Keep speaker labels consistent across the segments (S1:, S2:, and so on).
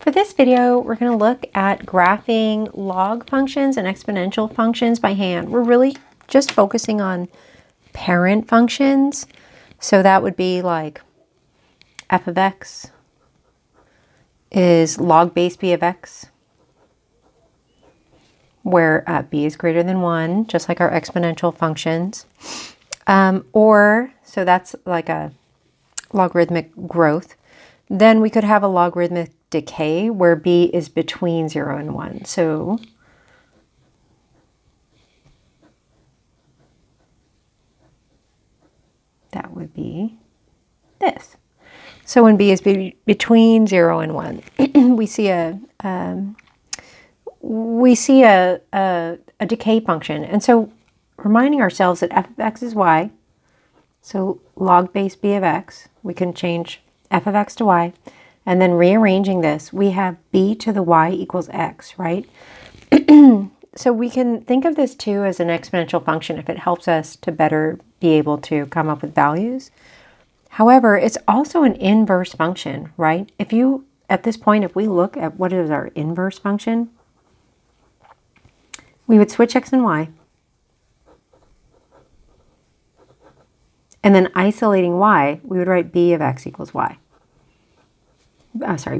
S1: For this video, we're going to look at graphing log functions and exponential functions by hand. We're really just focusing on parent functions. So that would be like f of x is log base b of x, where b is greater than 1, just like our exponential functions. So that's like a logarithmic growth. Then we could have a logarithmic decay where b is between 0 and 1. So that would be this. So when b is between 0 and 1, we see a decay function. And so reminding ourselves that f of x is y, so log base b of x, we can change f of x to y. And then rearranging this, we have b to the y equals x, right? So we can think of this too as an exponential function if it helps us to better be able to come up with values. However, it's also an inverse function, right? At this point, if we look at what is our inverse function, we would switch x and y. And then isolating y, we would write b of x equals y.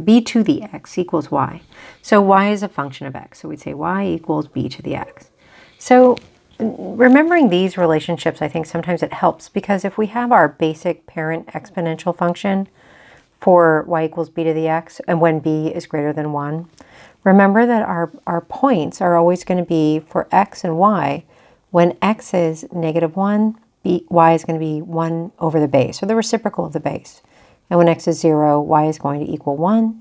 S1: B to the x equals y. So y is a function of x. So we'd say y equals b to the x. So remembering these relationships, I think sometimes it helps, because if we have our basic parent exponential function for y equals b to the x, and when b is greater than 1, remember that our points are always going to be for x and y. When x is -1, y is going to be 1 over the base, or the reciprocal of the base. And when x is 0, y is going to equal 1.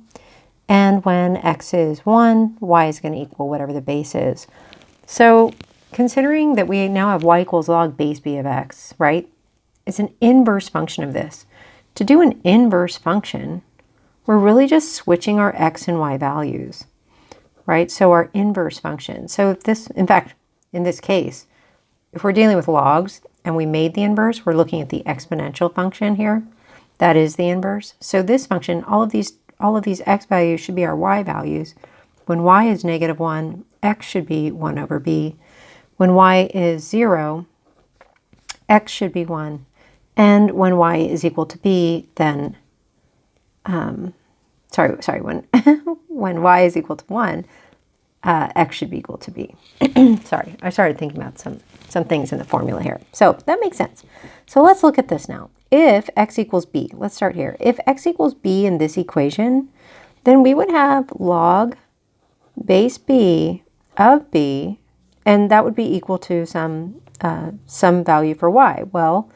S1: And when x is 1, y is going to equal whatever the base is. So considering that we now have y equals log base b of x, right? It's an inverse function of this. To do an inverse function, we're really just switching our x and y values, right? So our inverse function. So if this, in fact, in this case, if we're dealing with logs and we made the inverse, we're looking at the exponential function here. That is the inverse. So this function, all of these x values should be our y values. When y is -1, x should be 1 over b. When y is 0, x should be 1. And when y is equal to b, then, when, when y is equal to 1, x should be equal to b. Sorry, I started thinking about some things in the formula here. So that makes sense. So let's look at this now. If x equals b, let's start here. If x equals b in this equation, then we would have log base b of b, and that would be equal to some value for y. Well,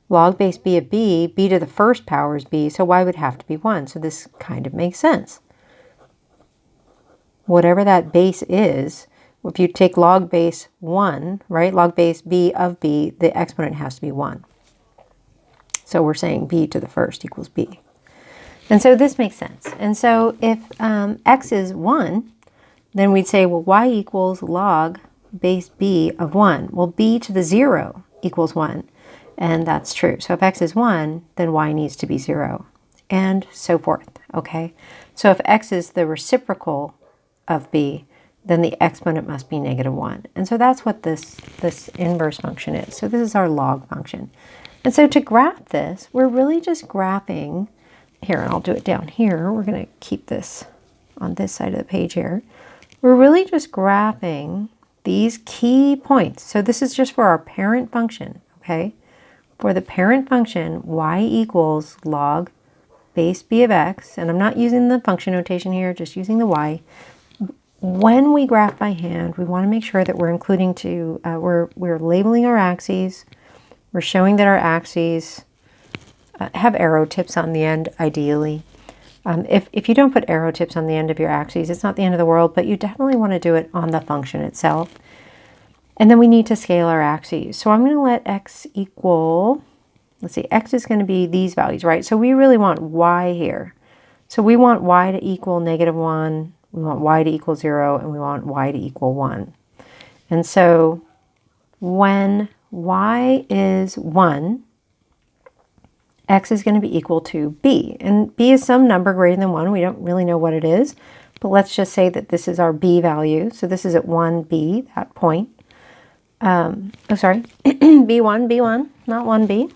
S1: log base b of b to the first power is b, so y would have to be 1. So this kind of makes sense. Whatever that base is, if you take log base 1, right, log base b of b, the exponent has to be 1. So we're saying b to the first equals b. And so this makes sense. And so if x is 1, then we'd say, well, y equals log base b of 1. Well, b to the 0 equals 1. And that's true. So if x is 1, then y needs to be 0. And so forth, okay? So if x is the reciprocal of b, then the exponent must be -1. And so that's what this inverse function is. So this is our log function. And so to graph this, we're really just graphing here, and I'll do it down here. We're going to keep this on this side of the page here. We're really just graphing these key points. So this is just for our parent function, okay? For the parent function, y equals log base b of x, and I'm not using the function notation here, just using the y. When we graph by hand, we want to make sure that we're including we're labeling our axes. We're showing that our axes have arrow tips on the end, ideally. If you don't put arrow tips on the end of your axes, it's not the end of the world, but you definitely want to do it on the function itself. And then we need to scale our axes. So I'm going to let x equal, let's see, x is going to be these values, right? So we really want y here. So we want y to equal -1, we want y to equal 0, and we want y to equal 1. And so when y is 1, x is going to be equal to b. And b is some number greater than 1. We don't really know what it is, but let's just say that this is our b value. So this is at 1b, that point. Oh, sorry, b1, not 1b.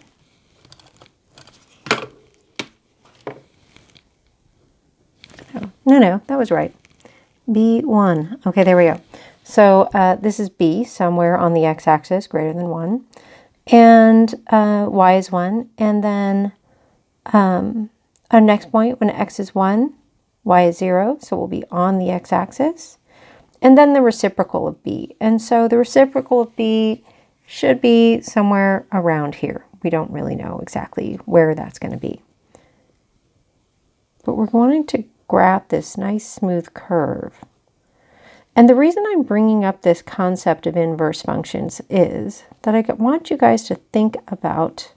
S1: No, that was right. b1. Okay, there we go. So this is b, somewhere on the x-axis, greater than 1. And y is 1. And then our next point, when x is 1, y is 0. So we'll be on the x-axis. And then the reciprocal of b. And so the reciprocal of b should be somewhere around here. We don't really know exactly where that's going to be. But we're wanting to graph this nice smooth curve. And the reason I'm bringing up this concept of inverse functions is that I want you guys to think about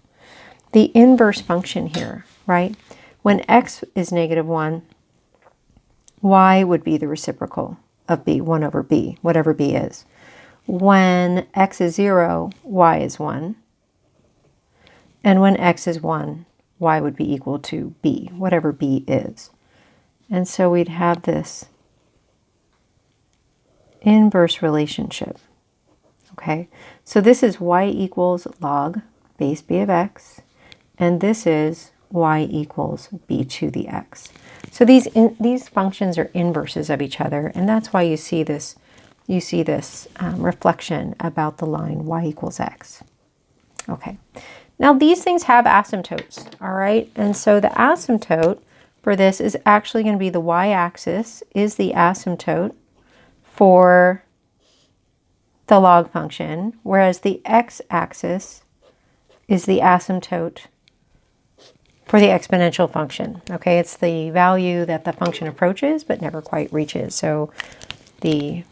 S1: the inverse function here, right? When x is -1, y would be the reciprocal of b, 1 over b, whatever b is. When x is 0, y is 1. And when x is 1, y would be equal to b, whatever b is. And so we'd have this inverse relationship. Okay, so this is y equals log base b of x, and this is y equals b to the x. So these functions are inverses of each other, and that's why you see this reflection about the line y equals x. Okay, now these things have asymptotes, all right? And so the asymptote for this is actually going to be the y-axis is the asymptote for the log function, whereas the x-axis is the asymptote for the exponential function. Okay, it's the value that the function approaches but never quite reaches. So the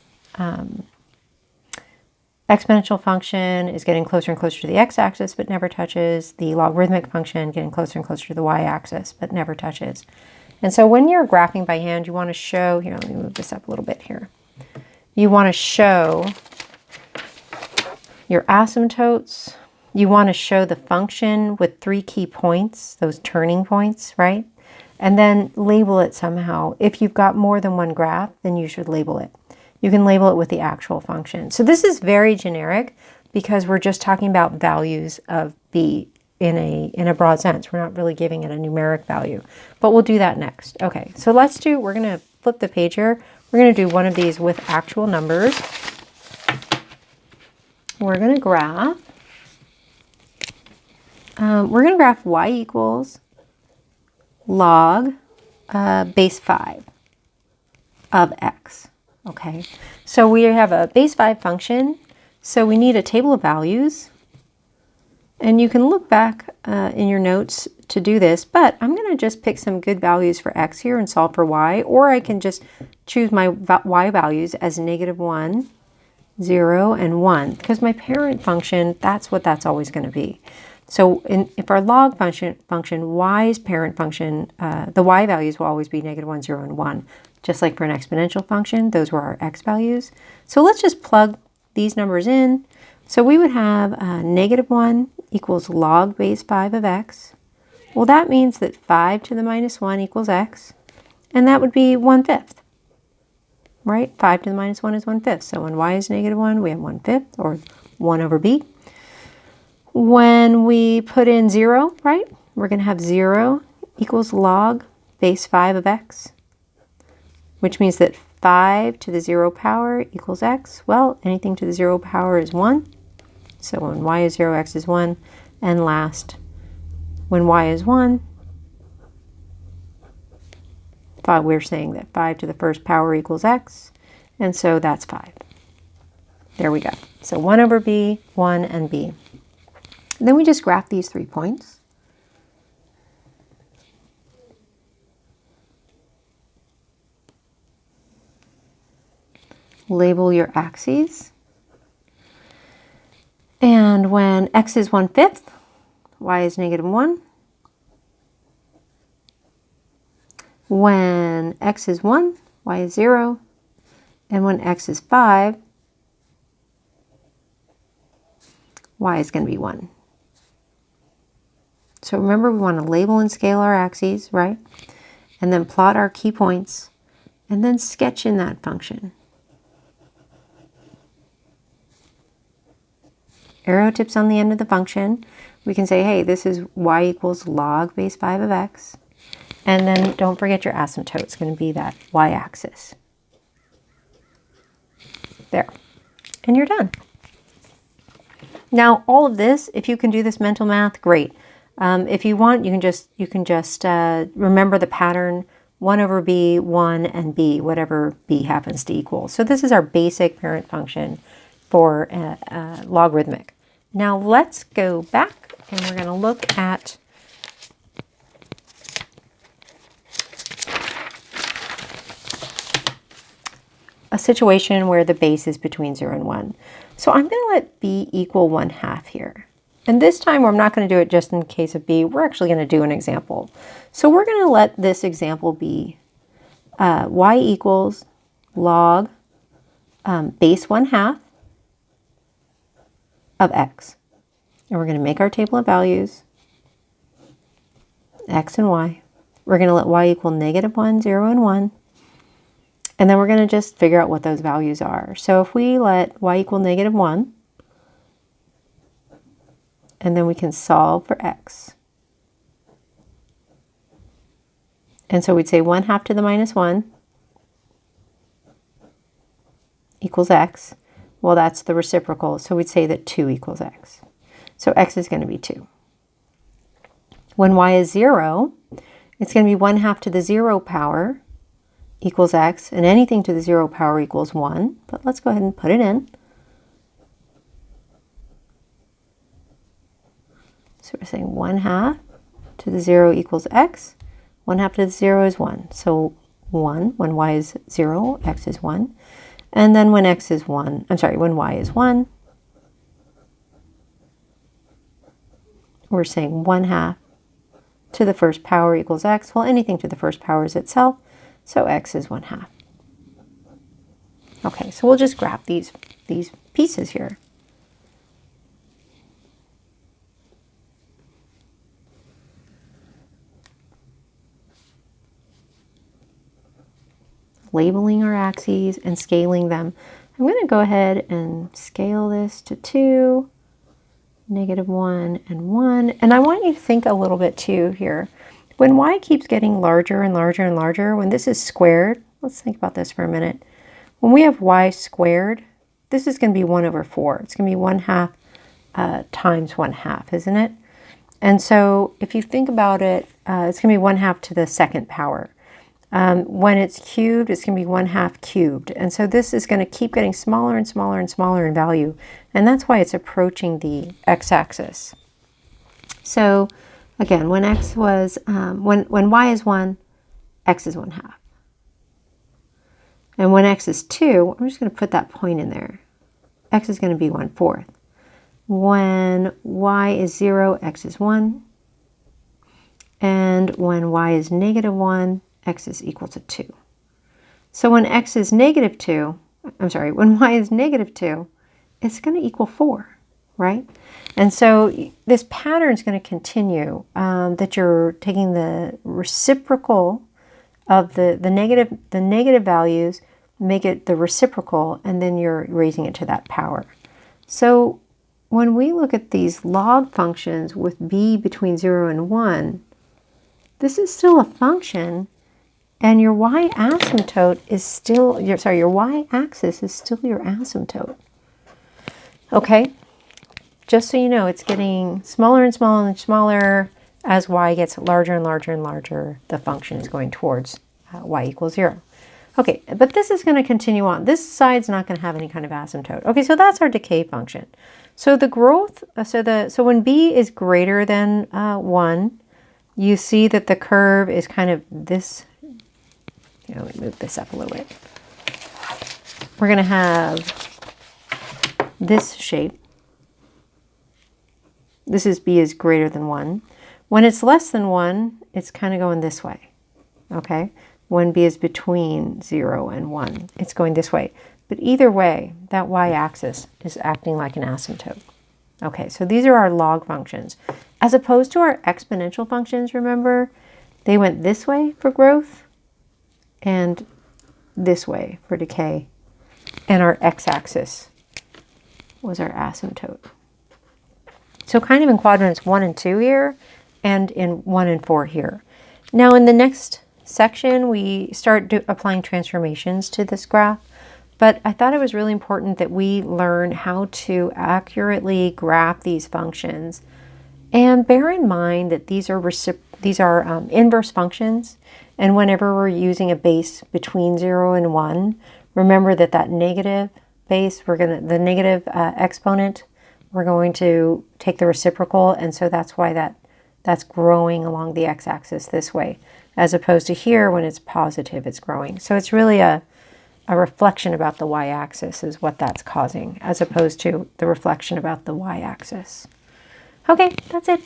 S1: exponential function is getting closer and closer to the x-axis but never touches. The logarithmic function getting closer and closer to the y-axis but never touches. And so when you're graphing by hand, you want to show, here, let me move this up a little bit here. You want to show your asymptotes. You want to show the function with 3 key points, those turning points, right? And then label it somehow. If you've got more than one graph, then you should label it. You can label it with the actual function. So this is very generic because we're just talking about values of b in a broad sense. We're not really giving it a numeric value, but we'll do that next. Okay, so we're going to flip the page here. We're going to do one of these with actual numbers. We're going to graph. Y equals log base 5 of x. Okay, so we have a base 5 function, so we need a table of values. And you can look back in your notes to do this, but I'm going to just pick some good values for x here and solve for y, or I can just choose my y values as -1, 0, and 1, because my parent function, that's what that's always going to be. So if our log function, y's parent function, the y values will always be -1, 0, and 1. Just like for an exponential function, those were our x values. So let's just plug these numbers in. So we would have -1 equals log base 5 of x. Well, that means that 5 to the -1 equals x, and that would be 1/5, right? 5 to the -1 is 1/5. So when y is -1, we have 1/5, or 1 over b. When we put in 0, right, we're going to have 0 equals log base 5 of x, which means that 5 to the 0 power equals x. Well, anything to the 0 power is 1. So when y is 0, x is 1. And last, when y is 1, we're saying that 5 to the first power equals x. And so that's 5. There we go. So 1 over b, 1, and b. And then we just graph these 3 points. Label your axes. And when x is 1/5, y is -1. When x is 1, y is 0. And when x is 5, y is going to be 1. So remember, we want to label and scale our axes, right? And then plot our key points, and then sketch in that function. Arrow tips on the end of the function. We can say, hey, this is y equals log base 5 of x. And then don't forget your asymptote. It's going to be that y-axis. There. And you're done. Now, all of this, if you can do this mental math, great. If you want, you can just remember the pattern 1 over b, 1, and b, whatever b happens to equal. So this is our basic parent function for logarithmic. Now let's go back and we're going to look at a situation where the base is between 0 and 1. So I'm going to let b equal 1/2 here. And this time I'm not going to do it just in case of b. We're actually going to do an example. So we're going to let this example be y equals log base 1/2 of x. And we're going to make our table of values, x and y. We're going to let y equal -1, 0, and 1. And then we're going to just figure out what those values are. So if we let y equal -1, and then we can solve for x. And so we'd say 1/2 to the -1 equals x. Well, that's the reciprocal, so we'd say that 2 equals x. So x is going to be 2. When y is 0, it's going to be 1/2 to the 0 power equals x, and anything to the 0 power equals 1. But let's go ahead and put it in. So we're saying 1/2 to the 0 equals x. 1/2 to the 0 is 1. So 1, when y is 0, x is 1. And then when x is 1, when y is 1, we're saying 1/2 to the first power equals x. Well, anything to the first power is itself, so x is 1/2. Okay, so we'll just graph these pieces here. Labeling our axes and scaling them. I'm going to go ahead and scale this to 2, -1, and 1. And I want you to think a little bit too here. When y keeps getting larger and larger and larger, when this is squared, let's think about this for a minute. When we have y squared, this is going to be 1 over 4. It's going to be 1/2 times 1/2, isn't it? And so if you think about it, it's going to be 1/2 to the second power. When it's cubed, it's going to be 1/2 cubed. And so this is going to keep getting smaller and smaller and smaller in value. And that's why it's approaching the x-axis. So again, when x was, when y is 1, x is 1/2. And when x is 2, I'm just going to put that point in there. X is going to be 1/4. When y is 0, x is 1. And when y is -1, x is equal to 2. So when x is -2, when y is -2, it's going to equal 4, right? And so this pattern is going to continue, that you're taking the reciprocal of the negative values, make it the reciprocal, and then you're raising it to that power. So when we look at these log functions with b between 0 and 1, this is still a function. And your y-asymptote is still, your y-axis is still your asymptote. Okay? Just so you know, it's getting smaller and smaller and smaller as y gets larger and larger and larger. The function is going towards y equals 0. Okay, but this is going to continue on. This side's not going to have any kind of asymptote. Okay, so that's our decay function. So the growth, so when b is greater than 1, you see that the curve is kind of this. Let me move this up a little bit. We're going to have this shape. This is b is greater than 1. When it's less than 1, it's kind of going this way. Okay? When b is between 0 and 1, it's going this way. But either way, that y-axis is acting like an asymptote. Okay, so these are our log functions. As opposed to our exponential functions, remember, they went this way for growth and this way for decay. And our x-axis was our asymptote. So kind of in quadrants 1 and 2 here, and in 1 and 4 here. Now in the next section, we start applying transformations to this graph. But I thought it was really important that we learn how to accurately graph these functions. And bear in mind that these are inverse functions. And whenever we're using a base between 0 and 1, remember that that negative base, the negative exponent, we're going to take the reciprocal. And so that's why that's growing along the x-axis this way, as opposed to here when it's positive, it's growing. So it's really a reflection about the y-axis is what that's causing, as opposed to the reflection about the y-axis. Okay, that's it.